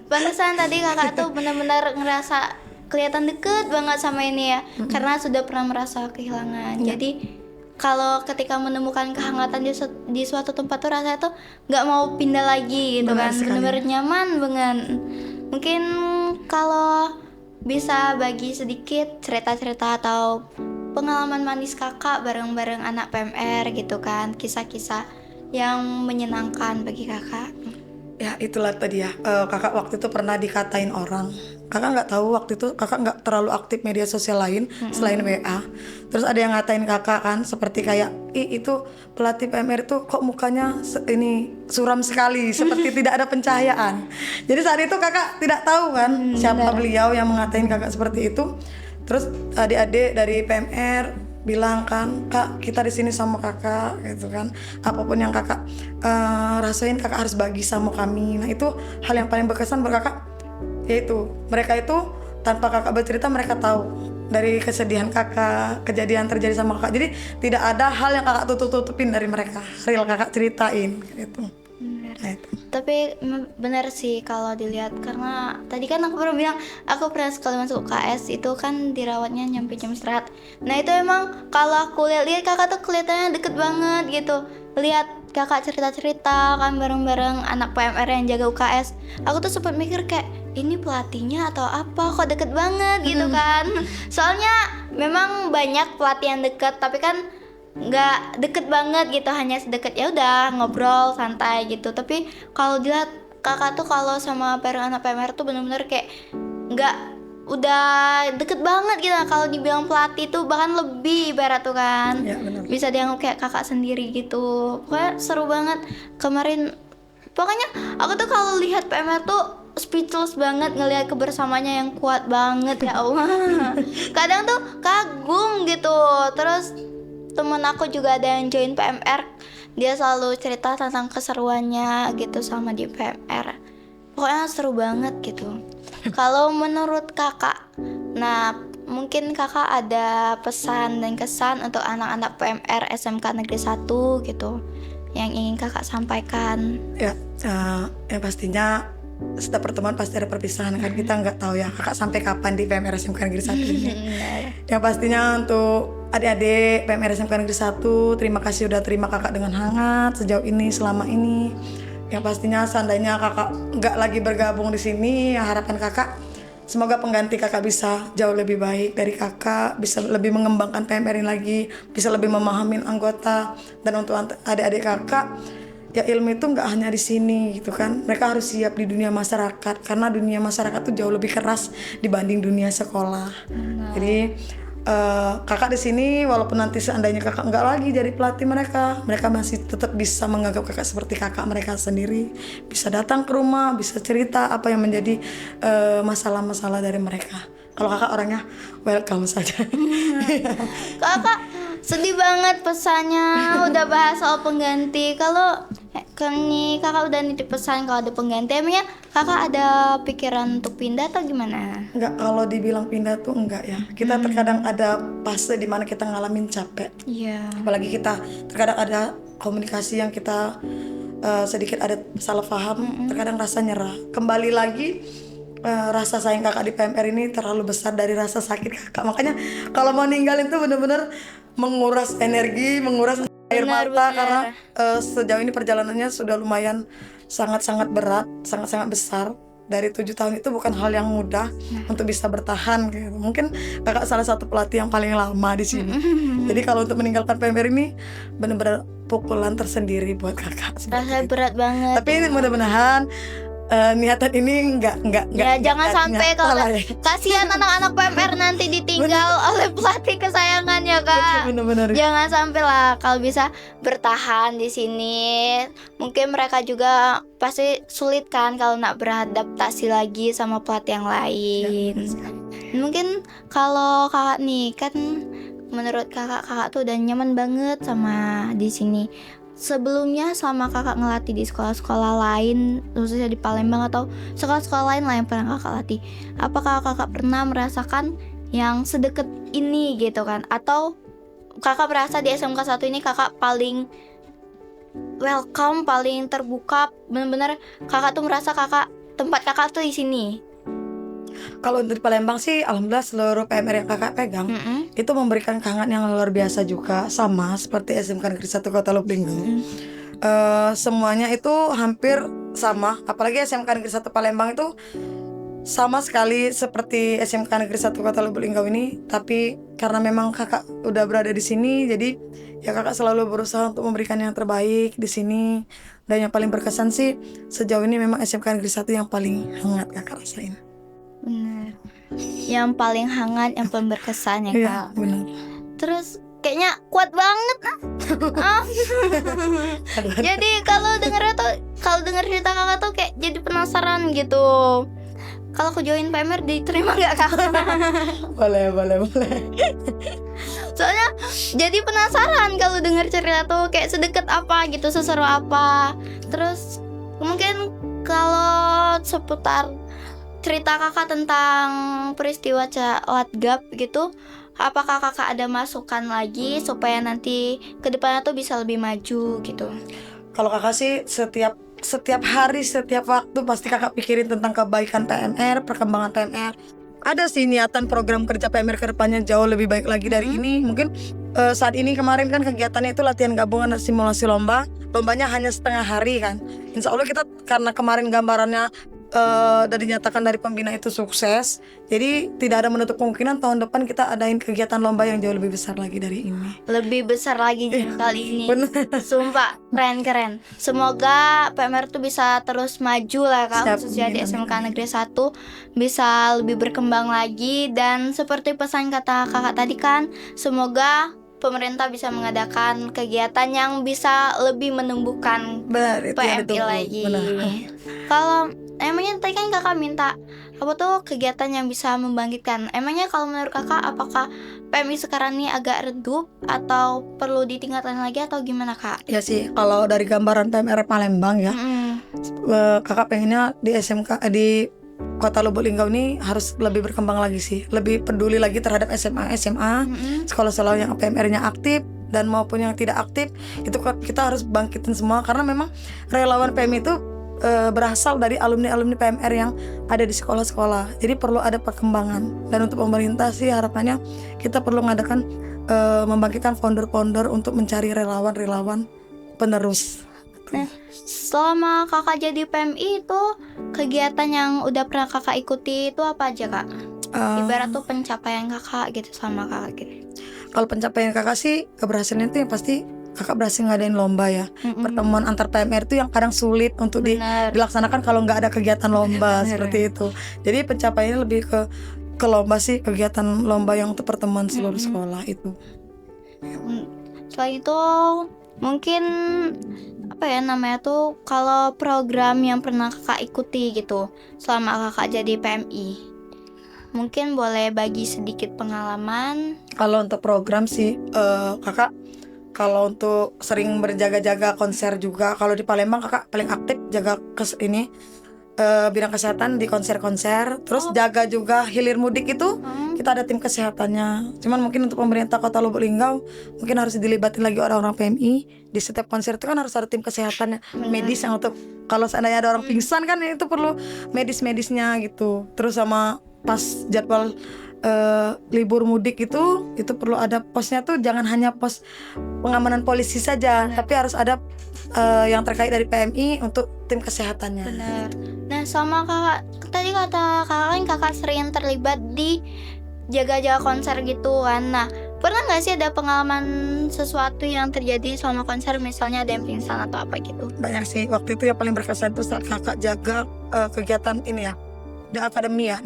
Pantesan tadi kakak tuh benar-benar ngerasa kelihatan deket banget sama ini ya, karena sudah pernah merasa kehilangan. Jadi kalau ketika menemukan kehangatan di suatu tempat tuh rasanya tuh nggak mau pindah lagi gitu. Benar kan, benar-benar nyaman banget. Mungkin kalau bisa bagi sedikit cerita-cerita atau pengalaman manis kakak bareng-bareng anak PMR gitu kan, kisah-kisah yang menyenangkan bagi kakak. Ya itulah tadi ya, kakak waktu itu pernah dikatain orang. Kakak nggak tahu waktu itu, kakak nggak terlalu aktif media sosial lain selain WA. Terus ada yang ngatain kakak kan, seperti kayak, itu pelatih PMR itu kok mukanya ini suram sekali, seperti tidak ada pencahayaan. Jadi saat itu kakak tidak tahu kan siapa beliau yang mengatain kakak seperti itu. Terus adik-adik dari PMR bilang kan, kak kita di sini sama kakak gitu kan, apapun yang kakak rasain kakak harus bagi sama kami. Nah itu hal yang paling berkesan buat kakak, yaitu mereka itu tanpa kakak bercerita mereka tahu dari kesedihan kakak, kejadian terjadi sama kakak. Jadi tidak ada hal yang kakak tutup-tutupin dari mereka, real kakak ceritain gitu. Nah itu. Tapi benar sih kalau dilihat, karena tadi kan aku pernah bilang aku pernah sekali masuk UKS itu kan dirawatnya nyampe jam istirahat. Nah itu emang kalau aku lihat kakak tuh kelihatannya deket banget gitu. Lihat kakak cerita-cerita kan bareng-bareng anak PMR yang jaga UKS. Aku tuh sempat mikir kayak ini pelatihnya atau apa, kok deket banget gitu kan. Soalnya memang banyak pelatih yang deket, tapi kan nggak deket banget gitu, hanya sedekat ya udah ngobrol santai gitu. Tapi kalau dilihat kakak tuh kalau sama bareng anak PMR tuh bener-bener kayak nggak, udah deket banget gitu. Kalau dibilang pelatih tuh bahkan lebih ibarat tuh kan, Ya, benar. bisa dianggap kayak kakak sendiri gitu. Pokoknya seru banget kemarin. Pokoknya aku tuh kalau lihat PMR tuh speechless banget ngelihat kebersamanya yang kuat banget, ya Allah. Kadang tuh kagum gitu. Terus temen aku juga ada yang join PMR, dia selalu cerita tentang keseruannya gitu sama di PMR. Pokoknya seru banget gitu. Kalau menurut kakak, nah mungkin kakak ada pesan dan kesan untuk anak-anak PMR SMK Negeri 1 gitu yang ingin kakak sampaikan? Ya, yang pastinya setiap pertemuan pasti ada perpisahan kan, kita nggak tahu ya kakak sampai kapan di PMR SMK Negeri 1 ini. Yang pastinya untuk adik-adik PMR SMK Negeri 1, terima kasih udah terima kakak dengan hangat sejauh ini, selama ini. Yang pastinya seandainya kakak nggak lagi bergabung di sini, ya harapan kakak semoga pengganti kakak bisa jauh lebih baik dari kakak, bisa lebih mengembangkan PMR ini lagi, bisa lebih memahami anggota. Dan untuk adik-adik kakak, ya ilmu itu nggak hanya di sini gitu kan, mereka harus siap di dunia masyarakat, karena dunia masyarakat tuh jauh lebih keras dibanding dunia sekolah. Jadi kakak di sini walaupun nanti seandainya kakak nggak lagi jadi pelatih mereka masih tetap bisa menganggap kakak seperti kakak mereka sendiri, bisa datang ke rumah, bisa cerita apa yang menjadi masalah-masalah dari mereka. Kalau kakak orangnya welcome saja. Kakak sedih banget pesannya udah bahas soal pengganti. Kalau kan nih kakak udah nitip pesan kalau ada pengganti, emangnya kakak ada pikiran untuk pindah atau gimana? Enggak, kalau dibilang pindah tuh enggak ya. Kita terkadang ada fase di mana kita ngalamin capek. Iya. Apalagi kita terkadang ada komunikasi yang kita sedikit ada salah paham, terkadang rasa nyerah. Kembali lagi rasa sayang kakak di PMR ini terlalu besar dari rasa sakit kakak. Makanya kalau mau ninggalin tuh bener-bener menguras energi, menguras air mata, karena sejauh ini perjalanannya sudah lumayan sangat-sangat berat, sangat-sangat besar. Dari 7 tahun itu bukan hal yang mudah untuk bisa bertahan gitu. Mungkin kakak salah satu pelatih yang paling lama di sini. Jadi kalau untuk meninggalkan PMR ini benar-benar pukulan tersendiri buat kakak. Rasanya berat banget. Tapi ini mudah-mudahan niatan ini enggak Ya jangan sampai kalau salah ya. kasihan anak-anak PMR nanti ditinggal oleh pelatih kesayangannya kak. Bener-bener. Jangan sampai lah, kalau bisa bertahan di sini. Mungkin mereka juga pasti sulit kan kalau nak beradaptasi lagi sama pelatih yang lain. Mungkin kalau kakak nih kan, menurut kakak tuh udah nyaman banget sama di sini. Sebelumnya sama kakak ngelatih di sekolah-sekolah lain, khususnya di Palembang atau sekolah-sekolah lain lah yang pernah kakak latih, apakah kakak pernah merasakan yang sedekat ini gitu kan? Atau kakak merasa di SMK 1 ini kakak paling welcome, paling terbuka, benar-benar kakak tuh merasa tempat kakak tuh di sini? Kalau untuk di Palembang sih alhamdulillah seluruh PMR yang kakak pegang itu memberikan kehangatan yang luar biasa juga, sama seperti SMK Negeri 1 Kota Lubulingga. Semuanya itu hampir sama, apalagi SMK Negeri 1 Palembang itu sama sekali seperti SMK Negeri 1 Kota Lubulingga ini. Tapi karena memang kakak udah berada di sini, jadi ya kakak selalu berusaha untuk memberikan yang terbaik di sini. Dan yang paling berkesan sih sejauh ini memang SMK Negeri 1 yang paling hangat kakak rasain. Bener, yang paling hangat, yang paling berkesan ya kak. Iya, benar. Terus kayaknya kuat banget ah. Jadi kalau denger cerita kakak tuh kayak jadi penasaran gitu. Kalau aku join PMR diterima nggak kak? Boleh. Soalnya jadi penasaran kalau denger cerita tuh kayak sedekat apa gitu, seseru apa. Terus mungkin kalau seputar cerita kakak tentang peristiwa Latgab gitu, apakah kakak ada masukan lagi supaya nanti kedepannya tuh bisa lebih maju gitu? Kalau kakak sih setiap setiap hari, setiap waktu pasti kakak pikirin tentang kebaikan PMR, perkembangan PMR. Ada sih niatan program kerja PMR ke depannya jauh lebih baik lagi dari ini. Mungkin saat ini kemarin kan kegiatannya itu latihan gabungan dan simulasi lomba. Lombanya hanya setengah hari kan. Insya Allah kita karena kemarin gambarannya dan dinyatakan dari pembina itu sukses, jadi tidak ada menutup kemungkinan tahun depan kita adain kegiatan lomba yang jauh lebih besar lagi dari ini. Lebih besar lagi kali ini. Bener. Sumpah keren. Semoga PMR tuh bisa terus maju lah Kak, Siap, khususnya di amin, SMK amin. Negeri 1 bisa lebih berkembang lagi. Dan seperti pesan kata kakak tadi kan, semoga pemerintah bisa mengadakan kegiatan yang bisa lebih menumbuhkan Benar, itu yang PMI ditunggu. lagi. Benar. Kalau emangnya tadi kan kakak minta apa tuh kegiatan yang bisa membangkitkan. Emangnya kalau menurut kakak apakah PMI sekarang ini agak redup atau perlu ditingkatkan lagi atau gimana kak? Ya sih, kalau dari gambaran PMR Palembang ya, kakak pengennya di SMK di Kota Lubuk Linggau ini harus lebih berkembang lagi sih, lebih peduli lagi terhadap SMA, sekolah-sekolah yang PMR-nya aktif dan maupun yang tidak aktif. Itu kita harus bangkitin semua karena memang relawan PMI itu berasal dari alumni-alumni PMR yang ada di sekolah-sekolah. Jadi perlu ada perkembangan. Dan untuk pemerintah sih harapannya kita perlu mengadakan membangkitkan founder-founder untuk mencari relawan-relawan penerus. Nah, selama kakak jadi PMI itu kegiatan yang udah pernah kakak ikuti itu apa aja kak? Ibarat tuh pencapaian kakak gitu sama kakak gitu. Kalau pencapaian kakak sih keberhasilan itu yang pasti kakak berhasil ngadain lomba ya. Pertemuan antar PMR itu yang kadang sulit untuk dilaksanakan kalau nggak ada kegiatan lomba seperti itu. Jadi pencapaiannya lebih ke lomba sih, kegiatan lomba yang untuk pertemuan seluruh sekolah itu. Selain itu mungkin apa ya namanya tuh kalau program yang pernah kakak ikuti gitu selama kakak jadi PMI, mungkin boleh bagi sedikit pengalaman. Kalau untuk program sih kakak kalau untuk sering berjaga-jaga konser juga. Kalau di Palembang kakak paling aktif jaga bidang kesehatan di konser-konser. Terus jaga juga hilir mudik itu kita ada tim kesehatannya. Cuman mungkin untuk pemerintah Kota Lubuk Linggau mungkin harus dilibatin lagi orang-orang PMI. Di setiap konser itu kan harus ada tim kesehatan medis yang untuk kalau seandainya ada orang pingsan kan itu perlu medis-medisnya gitu. Terus sama pas jadwal libur mudik itu perlu ada posnya tuh jangan hanya pos pengamanan polisi saja, tapi harus ada yang terkait dari PMI untuk tim kesehatannya. Benar. Nah sama kakak tadi kata kakak kan kakak sering terlibat di jaga-jaga konser gitu kan. Nah pernah nggak sih ada pengalaman sesuatu yang terjadi selama konser, misalnya ada yang pingsan atau apa gitu? Banyak sih. Waktu itu yang paling berkesan tuh saat kakak jaga kegiatan ini ya,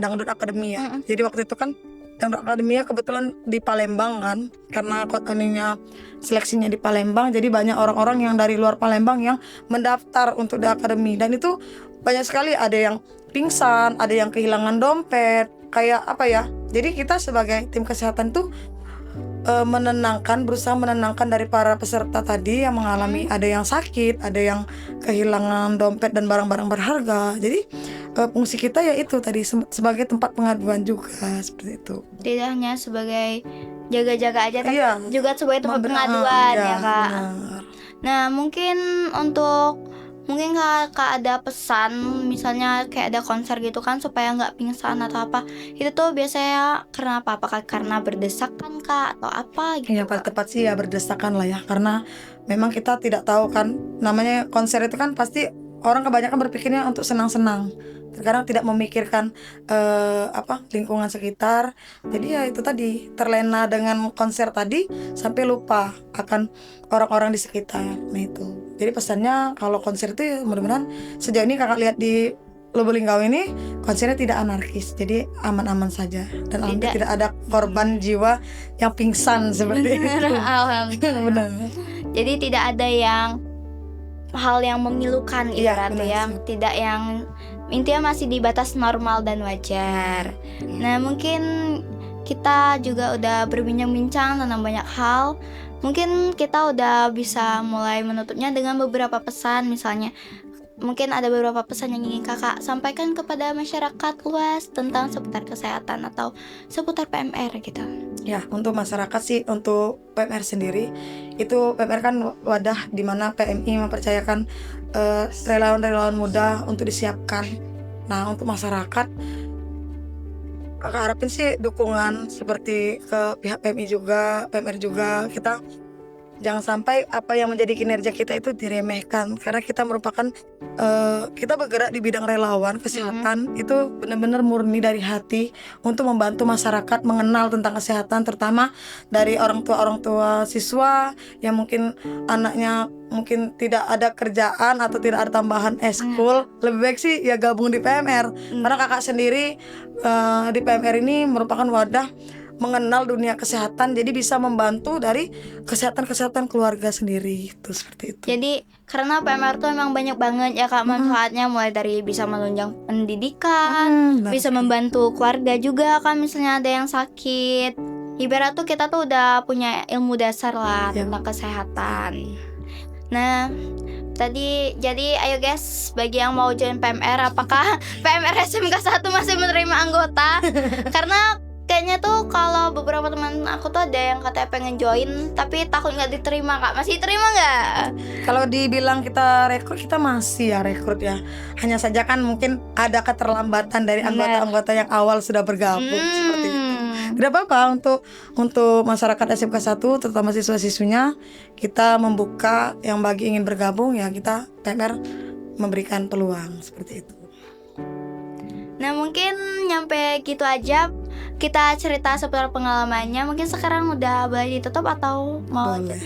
Dangdut Akademi ya. Jadi waktu itu kan Dangdut Akademi ya kebetulan di Palembang kan, karena kotanya seleksinya di Palembang, jadi banyak orang-orang yang dari luar Palembang yang mendaftar untuk di akademi. Dan itu banyak sekali, ada yang pingsan, ada yang kehilangan dompet, kayak apa ya. Jadi kita sebagai tim kesehatan tuh berusaha menenangkan dari para peserta tadi yang mengalami, ada yang sakit, ada yang kehilangan dompet dan barang-barang berharga. Jadi fungsi kita ya itu tadi sebagai tempat pengaduan juga seperti itu. Tidak hanya sebagai jaga-jaga aja, tapi Iya, juga sebagai tempat pengaduan ya kak. Benar. Nah mungkin kakak ada pesan, misalnya kayak ada konser gitu kan supaya nggak pingsan atau apa, itu tuh biasanya karena apa? Apakah karena berdesakan kak atau apa gitu? Yang paling tepat sih ya berdesakan lah ya, karena memang kita tidak tahu kan, namanya konser itu kan pasti orang kebanyakan berpikirnya untuk senang-senang, terkadang tidak memikirkan lingkungan sekitar. Jadi ya itu tadi, terlena dengan konser tadi sampai lupa akan orang-orang di sekitar. Nah itu. Jadi pesannya kalau konser itu ya mudah-mudahan sejauh ini kakak lihat di Lubuk Linggau ini konsernya tidak anarkis, jadi aman-aman saja dan alhamdulillah tidak ada korban jiwa yang pingsan seperti itu. Alhamdulillah. Benar. Jadi tidak ada hal yang memilukan ibaratnya ya, tidak yang intinya masih di batas normal dan wajar. Nah mungkin kita juga udah berbincang-bincang tentang banyak hal. Mungkin kita udah bisa mulai menutupnya dengan beberapa pesan. Misalnya mungkin ada beberapa pesan yang ingin kakak sampaikan kepada masyarakat luas tentang seputar kesehatan atau seputar PMR gitu. Ya, untuk masyarakat sih, untuk PMR sendiri Itu PMR kan wadah di mana PMI mempercayakan relawan-relawan muda untuk disiapkan. Nah, untuk masyarakat, Kakak harapin sih dukungan seperti ke pihak PMI juga, PMR juga. Kita jangan sampai apa yang menjadi kinerja kita itu diremehkan, karena kita merupakan kita bergerak di bidang relawan kesehatan. Itu benar-benar murni dari hati untuk membantu masyarakat mengenal tentang kesehatan, terutama dari orang tua siswa yang mungkin anaknya mungkin tidak ada kerjaan atau tidak ada tambahan eskul. Lebih baik sih ya gabung di PMR, karena kakak sendiri di PMR ini merupakan wadah mengenal dunia kesehatan, jadi bisa membantu dari kesehatan keluarga sendiri, itu seperti itu. Jadi karena PMR tuh emang banyak banget ya Kak manfaatnya, mulai dari bisa menunjang pendidikan, bisa membantu keluarga juga kan misalnya ada yang sakit. Ibarat tuh kita tuh udah punya ilmu dasar lah tentang kesehatan. Nah, tadi jadi ayo guys, bagi yang mau join PMR, apakah PMR SMK 1 masih menerima anggota? Karena kayaknya tuh kalau beberapa teman aku tuh ada yang katanya pengen join tapi takut nggak diterima Kak. Masih terima nggak? Kalau dibilang kita rekrut, kita masih ya rekrut ya. Hanya saja kan mungkin ada keterlambatan dari anggota-anggota yang awal sudah bergabung seperti itu. Tidak apa-apa, untuk masyarakat SMK 1 terutama siswa-siswinya, kita membuka yang bagi ingin bergabung ya, kita PMR memberikan peluang seperti itu. Nah mungkin nyampe gitu aja kita cerita seputar pengalamannya. Mungkin sekarang udah boleh ditutup atau mau? Boleh.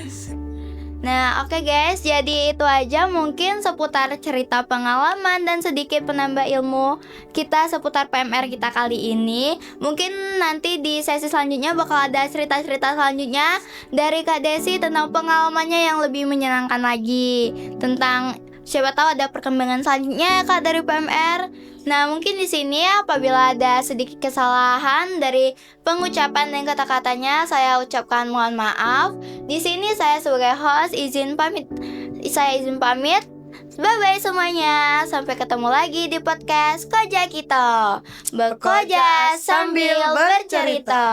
Nah oke guys, jadi itu aja mungkin seputar cerita pengalaman dan sedikit penambah ilmu kita seputar PMR kita kali ini. Mungkin nanti di sesi selanjutnya bakal ada cerita-cerita selanjutnya dari Kak Desi tentang pengalamannya yang lebih menyenangkan lagi, tentang siapa tahu ada perkembangan selanjutnya Kak dari PMR. Nah, mungkin di sini apabila ada sedikit kesalahan dari pengucapan dan kata-katanya, saya ucapkan mohon maaf. Di sini saya sebagai host izin pamit. Bye bye semuanya. Sampai ketemu lagi di podcast Koja Kita. Bekoja sambil bercerita.